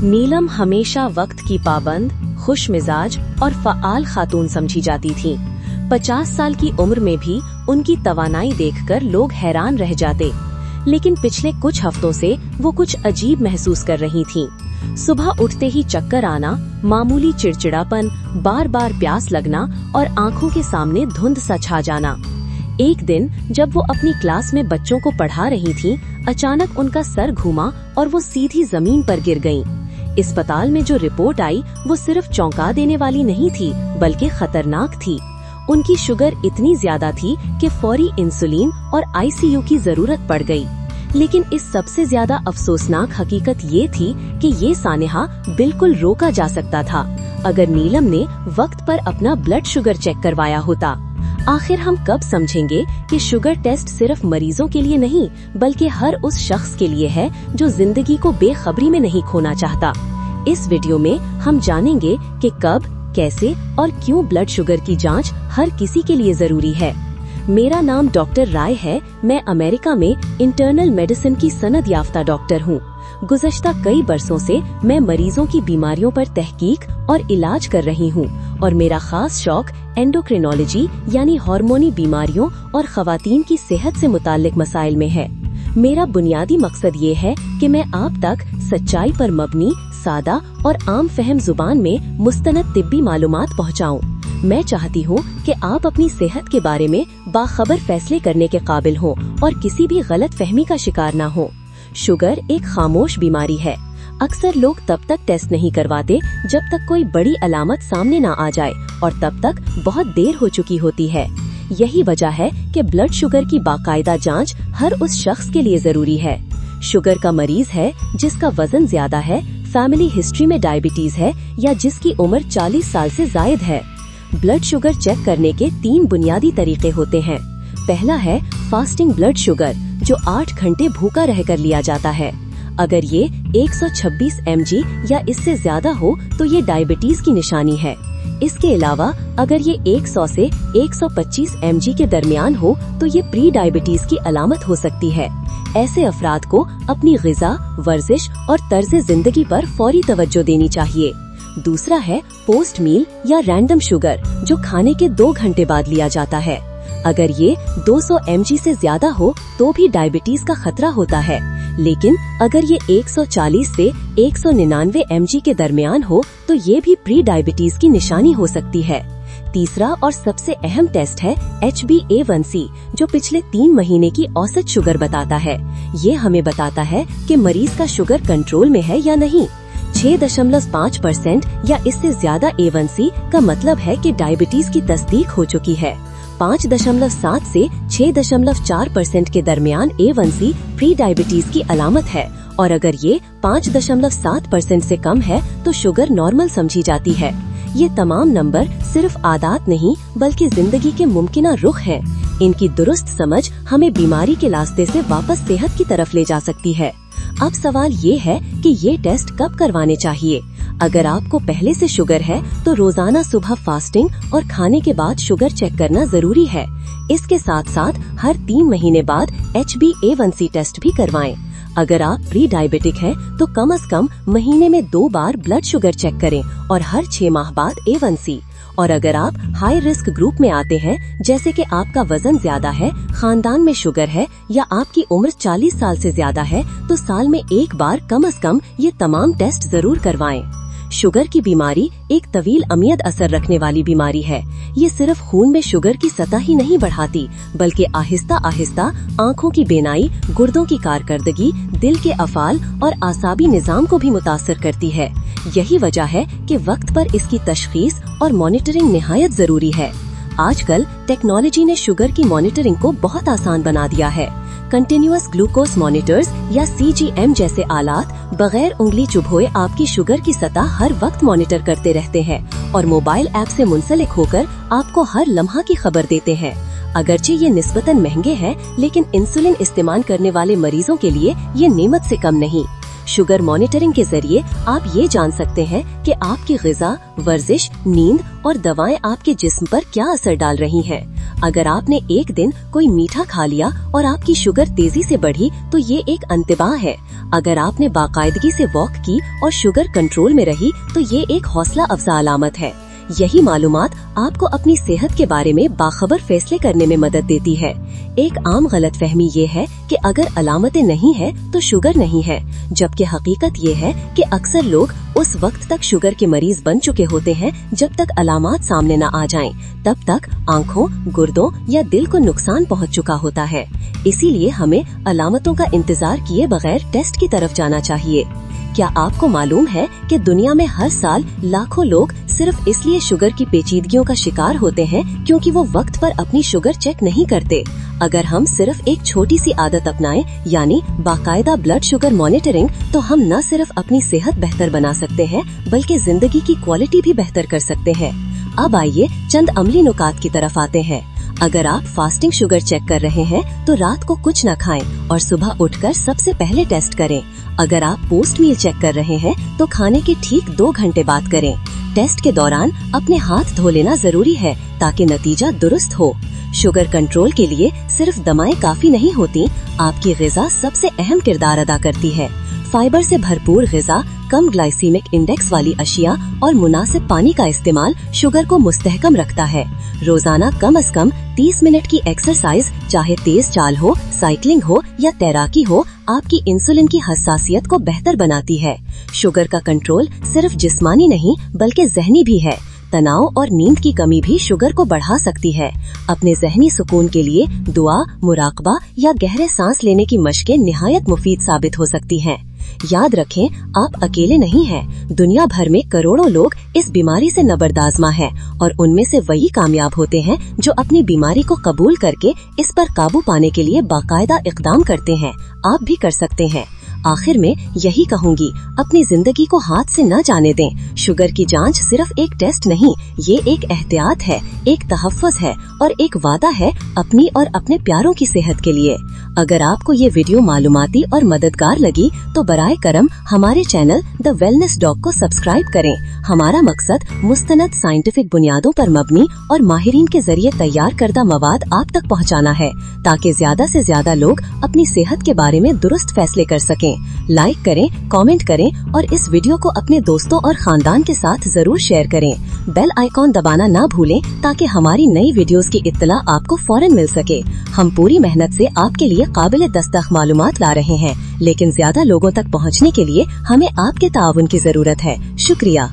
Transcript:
नीलम हमेशा वक्त की पाबंद, खुश मिजाज और फ़आल खातून समझी जाती थीं। 50 साल की उम्र में भी उनकी तवानाई देखकर लोग हैरान रह जाते, लेकिन पिछले कुछ हफ्तों से वो कुछ अजीब महसूस कर रही थीं। सुबह उठते ही चक्कर आना, मामूली चिड़चिड़ापन, बार बार प्यास लगना और आंखों के सामने धुंध सा छा जाना। एक दिन जब वो अपनी क्लास में बच्चों को पढ़ा रही थीं, अचानक उनका सर घूमा और वो सीधी जमीन पर गिर गईं। अस्पताल में जो रिपोर्ट आई वो सिर्फ चौंका देने वाली नहीं थी, बल्कि खतरनाक थी। उनकी शुगर इतनी ज्यादा थी कि फौरी इंसुलिन और आईसीयू की जरूरत पड़ गई। लेकिन इस सबसे ज्यादा अफसोसनाक हकीकत ये थी कि ये सानेहा बिल्कुल रोका जा सकता था, अगर नीलम ने वक्त पर अपना ब्लड शुगर चेक करवाया होता। आखिर हम कब समझेंगे कि शुगर टेस्ट सिर्फ मरीजों के लिए नहीं, बल्कि हर उस शख्स के लिए है जो जिंदगी को बेखबरी में नहीं खोना चाहता। इस वीडियो में हम जानेंगे कि कब, कैसे और क्यों ब्लड शुगर की जांच हर किसी के लिए जरूरी है। मेरा नाम डॉक्टर राय है। मैं अमेरिका में इंटरनल मेडिसिन की सनद याफ्ता डॉक्टर हूँ। गुज़श्ता कई बरसों से मैं मरीजों की बीमारियों पर तहकीक और इलाज कर रही हूँ और मेरा खास शौक एंडोक्रिनोलॉजी यानी हार्मोनी बीमारियों और खवातीन की सेहत से मुताल्लिक मसाइल में है। मेरा बुनियादी मकसद ये है कि मैं आप तक सच्चाई पर मबनी, सादा और आम फहम जुबान में मुस्तनद तिब्बी मालूमात पहुँचाऊँ। मैं चाहती हूँ कि आप अपनी सेहत के बारे में बाखबर फैसले करने के काबिल हों और किसी भी गलत फहमी का शिकार न हो। शुगर एक खामोश बीमारी है। अक्सर लोग तब तक टेस्ट नहीं करवाते जब तक कोई बड़ी अलामत सामने न आ जाए, और तब तक बहुत देर हो चुकी होती है। यही वजह है कि ब्लड शुगर की बाकायदा जांच हर उस शख्स के लिए जरूरी है। शुगर का मरीज है जिसका वजन ज्यादा है, फैमिली हिस्ट्री में डायबिटीज है या जिसकी उम्र 40 साल से जायद है। ब्लड शुगर चेक करने के 3 बुनियादी तरीके होते हैं। पहला है फास्टिंग ब्लड शुगर, जो 8 घंटे भूखा रहकर लिया जाता है। अगर ये 126 mg या इससे ज्यादा हो तो ये डायबिटीज की निशानी है। इसके अलावा अगर ये 100 से 125 mg के दरमियान हो तो ये प्री डायबिटीज की अलामत हो सकती है। ऐसे अफराद को अपनी ग़िज़ा, वर्जिश और तर्ज जिंदगी पर फौरी तवज्जो देनी चाहिए। दूसरा है पोस्ट मील या रैंडम शुगर, जो खाने के 2 घंटे बाद लिया जाता है। अगर ये 200 mg से ज्यादा हो तो भी डायबिटीज का खतरा होता है, लेकिन अगर ये 140 से 199 mg के दरमियान हो तो ये भी प्री डायबिटीज की निशानी हो सकती है। तीसरा और सबसे अहम टेस्ट है HbA1c, जो पिछले 3 महीने की औसत शुगर बताता है। ये हमें बताता है कि मरीज का शुगर कंट्रोल में है या नहीं। 6.5% या इससे ज्यादा A1c का मतलब है कि डायबिटीज की तस्दीक हो चुकी है। 5.7 से 6.4% के दरमियान A1c प्री डायबिटीज की अलामत है, और अगर ये 5.7% से कम है तो शुगर नॉर्मल समझी जाती है। ये तमाम नंबर सिर्फ आदात नहीं बल्कि जिंदगी के मुमकिना रुख हैं। इनकी दुरुस्त समझ हमें बीमारी के रास्ते से वापस सेहत की तरफ ले जा सकती है। अब सवाल ये है कि ये टेस्ट कब करवाने चाहिए। अगर आपको पहले से शुगर है तो रोजाना सुबह फास्टिंग और खाने के बाद शुगर चेक करना जरूरी है। इसके साथ साथ हर 3 महीने बाद HbA1c टेस्ट भी करवाएं। अगर आप प्री डायबिटिक हैं तो कम से कम महीने में 2 बार ब्लड शुगर चेक करें और हर 6 माह बाद A1c। और अगर आप हाई रिस्क ग्रुप में आते हैं, जैसे कि आपका वजन ज्यादा है, खानदान में शुगर है या आपकी उम्र 40 साल से ज्यादा है, तो साल में 1 बार कम से कम ये तमाम टेस्ट जरूर करवाएं। शुगर की बीमारी एक तवील अमियद असर रखने वाली बीमारी है। ये सिर्फ खून में शुगर की सतह ही नहीं बढ़ाती, बल्कि आहिस्ता आहिस्ता आँखों की बेनाई, गुर्दों की कारकर्दगी, दिल के अफाल और आसाबी निजाम को भी मुतासर करती है। यही वजह है कि वक्त पर इसकी तशखीस और मॉनिटरिंग निहायत जरूरी है। आजकल टेक्नोलॉजी ने शुगर की मॉनिटरिंग को बहुत आसान बना दिया है। कंटिन्यूअस ग्लूकोज मॉनिटर्स या CGM जैसे आलात बगैर उंगली चुभोए आपकी शुगर की सतह हर वक्त मॉनिटर करते रहते हैं और मोबाइल ऐप से मुंसलिक होकर आपको हर लम्हा की खबर देते हैं। अगरचे ये निस्बतन महंगे हैं, लेकिन इंसुलिन इस्तेमाल करने वाले मरीजों के लिए ये नेमत से कम नहीं। शुगर मॉनिटरिंग के जरिए आप ये जान सकते हैं कि आपकी ग़िज़ा, वर्जिश, नींद और दवाएं आपके जिस्म पर क्या असर डाल रही हैं। अगर आपने एक दिन कोई मीठा खा लिया और आपकी शुगर तेजी से बढ़ी तो ये एक इंतबाह है। अगर आपने बाकायदगी से वॉक की और शुगर कंट्रोल में रही तो ये एक हौसला अफजा अलामत है। यही मालूमात आपको अपनी सेहत के बारे में बाखबर फैसले करने में मदद देती है। एक आम गलतफहमी ये है कि अगर अलामतें नहीं है तो शुगर नहीं है, जबकि हकीकत ये है कि अक्सर लोग उस वक्त तक शुगर के मरीज बन चुके होते हैं जब तक अलामात सामने न आ जाएं। तब तक आँखों, गुर्दों या दिल को नुकसान पहुंच चुका होता है। इसीलिए हमें अलामतों का इंतजार किए बगैर टेस्ट की तरफ जाना चाहिए। क्या आपको मालूम है कि दुनिया में हर साल लाखों लोग सिर्फ इसलिए शुगर की पेचीदगियों का शिकार होते हैं क्योंकि वो वक्त पर अपनी शुगर चेक नहीं करते। अगर हम सिर्फ एक छोटी सी आदत अपनाएं, यानी बाकायदा ब्लड शुगर मॉनिटरिंग, तो हम न सिर्फ अपनी सेहत बेहतर बना सकते हैं बल्कि जिंदगी की क्वालिटी भी बेहतर कर सकते हैं। अब आइए चंद अमली नुकात की तरफ आते हैं। अगर आप फास्टिंग शुगर चेक कर रहे हैं तो रात को कुछ न खाएं और सुबह उठकर सबसे पहले टेस्ट करें। अगर आप पोस्ट मील चेक कर रहे हैं तो खाने के ठीक 2 घंटे बाद करें। टेस्ट के दौरान अपने हाथ धो लेना जरूरी है ताकि नतीजा दुरुस्त हो। शुगर कंट्रोल के लिए सिर्फ दवाएं काफी नहीं होती, आपकी ग़िज़ा सबसे अहम किरदार अदा करती है। फाइबर से भरपूर ग़िज़ा, कम ग्लाइसीमिक इंडेक्स वाली अशिया और मुनासिब पानी का इस्तेमाल शुगर को मुस्तहकम रखता है। रोजाना कम से कम 30 मिनट की एक्सरसाइज, चाहे तेज चाल हो, साइकिलिंग हो या तैराकी हो, आपकी इंसुलिन की हसासियत को बेहतर बनाती है। शुगर का कंट्रोल सिर्फ जिस्मानी नहीं बल्कि ज़हनी भी है। तनाव और नींद की कमी भी शुगर को बढ़ा सकती है। अपने ज़हनी सुकून के लिए दुआ, मुराकबा या गहरे सांस लेने की मशकें निहायत मुफीद साबित हो सकती हैं। याद रखें, आप अकेले नहीं हैं। दुनिया भर में करोड़ों लोग इस बीमारी से नबरदाज़मा हैं और उनमें से वही कामयाब होते हैं जो अपनी बीमारी को कबूल करके इस पर काबू पाने के लिए बाकायदा इक़दाम करते हैं। आप भी कर सकते हैं। आखिर में यही कहूँगी, अपनी जिंदगी को हाथ से न जाने दें। शुगर की जांच सिर्फ एक टेस्ट नहीं, ये एक एहतियात है, एक तहफ़्फ़ुज़ है और एक वादा है अपनी और अपने प्यारों की सेहत के लिए। अगर आपको ये वीडियो मालूमाती और मददगार लगी तो बराए करम हमारे चैनल द वेलनेस डॉग को सब्सक्राइब करें। हमारा मकसद मुस्तनद साइंटिफिक बुनियादों पर मबनी और माहिरीन के जरिए तैयार करदा मवाद आप तक पहुँचाना है, ताकि ज्यादा से ज्यादा लोग अपनी सेहत के बारे में दुरुस्त फैसले कर सकें। लाइक करें, कमेंट करें और इस वीडियो को अपने दोस्तों और खानदान के साथ जरूर शेयर करें। बेल आइकॉन दबाना ना भूलें ताकि हमारी नई वीडियोस की इत्तला आपको फौरन मिल सके। हम पूरी मेहनत से आपके लिए काबिल दस्तख मालूमात ला रहे हैं, लेकिन ज्यादा लोगों तक पहुंचने के लिए हमें आपके ताउन की जरूरत है। शुक्रिया।